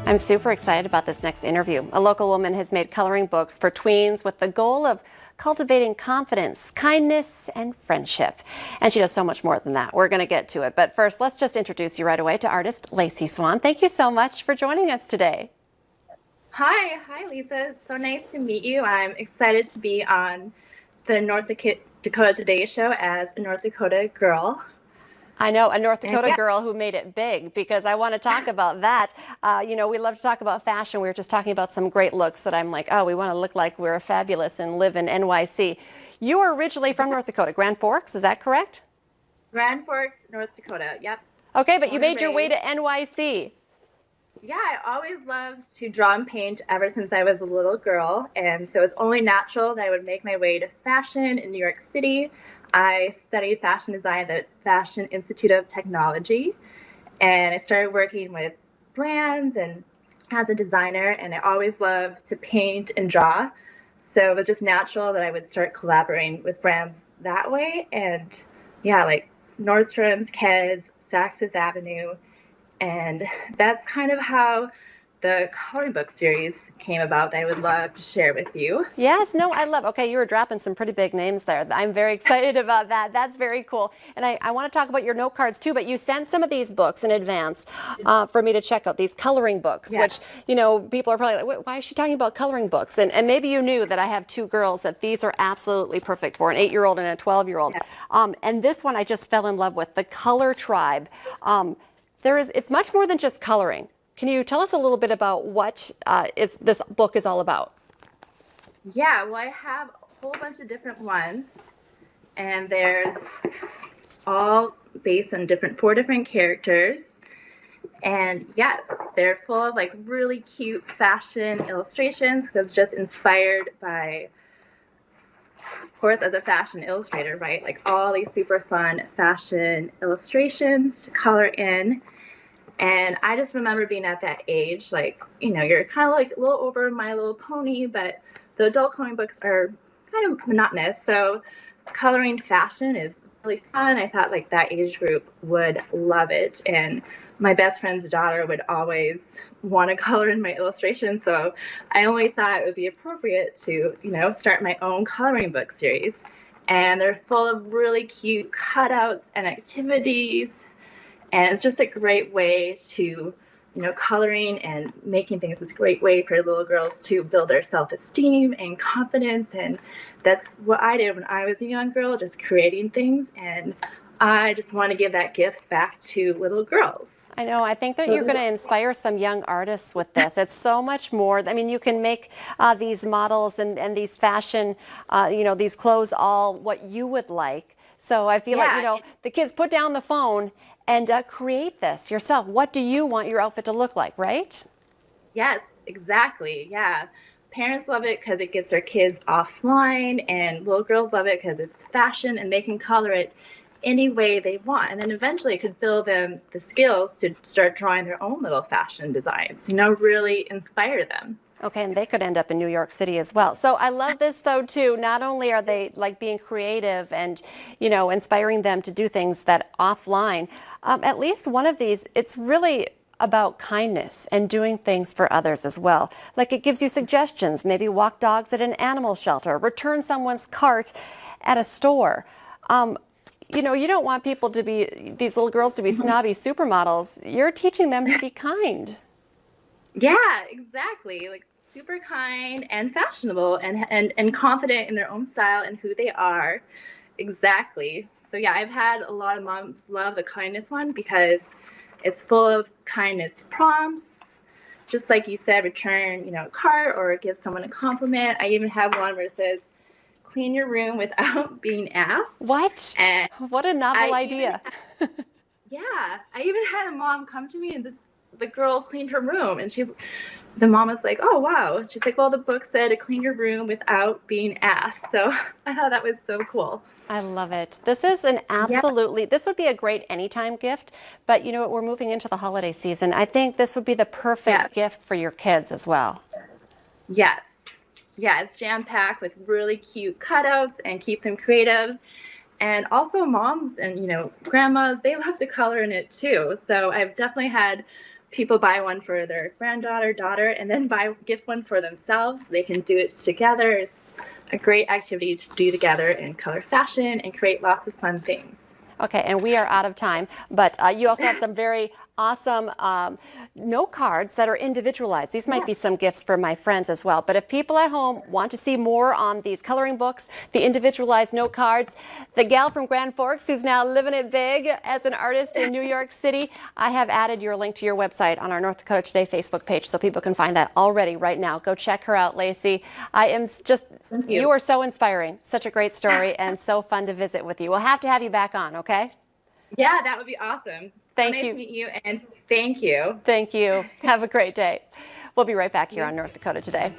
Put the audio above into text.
I'm super excited about this next interview. A local woman has made coloring books for tweens with the goal of cultivating confidence, kindness, and friendship. And she does so much more than that. We're going to get to it. But first, let's just introduce you right away to artist Lacey Swan. Thank you so much for joining us today. Hi, Lisa. It's so nice to meet you. I'm excited to be on the North Dakota Today show as a North Dakota girl. I know, a North Dakota girl who made it big, because I want to talk about that. We love to talk about fashion. We were just talking about some great looks that I'm like, oh, we want to look like we're fabulous and live in NYC. You were originally from North Dakota, Grand Forks, is that correct? Grand Forks, North Dakota, yep. Okay, but you made your way to NYC. Yeah, I always loved to draw and paint ever since I was a little girl, and so it was only natural that I would make my way to fashion in New York City. I studied fashion design at the Fashion Institute of Technology, and I started working with brands and as a designer, and I always loved to paint and draw. So it was just natural that I would start collaborating with brands that way. And yeah, like Nordstrom's, Keds, Saks Fifth Avenue. And that's kind of how the coloring book series came about that I would love to share with you. Yes, no, I love. Okay, you were dropping some pretty big names there. I'm very excited about that. That's very cool. And I want to talk about your note cards too, but you sent some of these books in advance for me to check out, these coloring books, which, people are probably like, why is she talking about coloring books? And maybe you knew that I have two girls that these are absolutely perfect for, an 8-year-old and a 12-year-old. And this one I just fell in love with, the Color Tribe. It's much more than just coloring. Can you tell us a little bit about what this book is all about? Yeah, well, I have a whole bunch of different ones, and there's all based on 4 different characters. And yes, they're full of like really cute fashion illustrations, because I was just inspired by, of course, as a fashion illustrator, right? Like all these super fun fashion illustrations to color in. And I just remember being at that age, like, you're kind of like a little over My Little Pony, but the adult coloring books are kind of monotonous. So coloring fashion is really fun. I thought like that age group would love it. And my best friend's daughter would always want to color in my illustrations. So I only thought it would be appropriate to, start my own coloring book series. And they're full of really cute cutouts and activities. And it's just a great way to, coloring and making things is a great way for little girls to build their self-esteem and confidence. And that's what I did when I was a young girl, just creating things. And I just want to give that gift back to little girls. I know. I think that you're going to inspire some young artists with this. It's so much more. I mean, you can make these models and these fashion, these clothes all what you would like. So I feel like, the kids put down the phone and create this yourself. What do you want your outfit to look like, right? Yes, exactly. Yeah. Parents love it because it gets their kids offline, and little girls love it because it's fashion and they can color it any way they want. And then eventually it could build them the skills to start drawing their own little fashion designs, really inspire them. Okay, and they could end up in New York City as well. So I love this though too. Not only are they like being creative and, inspiring them to do things that offline, at least one of these, it's really about kindness and doing things for others as well. Like it gives you suggestions, maybe walk dogs at an animal shelter, return someone's cart at a store. You don't want people to be, these little girls to be snobby supermodels. You're teaching them to be kind. Yeah, exactly. Like super kind and fashionable and confident in their own style and who they are. Exactly. So yeah, I've had a lot of moms love the kindness one because it's full of kindness prompts. Just like you said, return, a cart or give someone a compliment. I even have one where it says, clean your room without being asked. What? And what a novel idea. I even had a mom come to me and the girl cleaned her room, and the mom was like, oh wow. She's like, well, the book said to clean your room without being asked. So I thought that was so cool. I love it. This is this would be a great anytime gift, but we're moving into the holiday season. I think this would be the perfect gift for your kids as well. Yes. Yeah, it's jam-packed with really cute cutouts and keep them creative. And also moms and, grandmas, they love to color in it too. So I've definitely had people buy one for their granddaughter, daughter, and then gift one for themselves. They can do it together. It's a great activity to do together in color fashion and create lots of fun things. Okay, and we are out of time, but you also have some very awesome note cards that are individualized. These might be some gifts for my friends as well. But if people at home want to see more on these coloring books, the individualized note cards, the gal from Grand Forks who's now living it big as an artist in New York City, I have added your link to your website on our North Dakota Today Facebook page so people can find that already right now. Go check her out, Lacey. I am just, you are so inspiring. Such a great story and so fun to visit with you. We'll have to have you back on, okay? Yeah, that would be awesome. So Thank nice you. to meet you, and thank you. Thank you. Have a great day. We'll be right back here on North Dakota Today.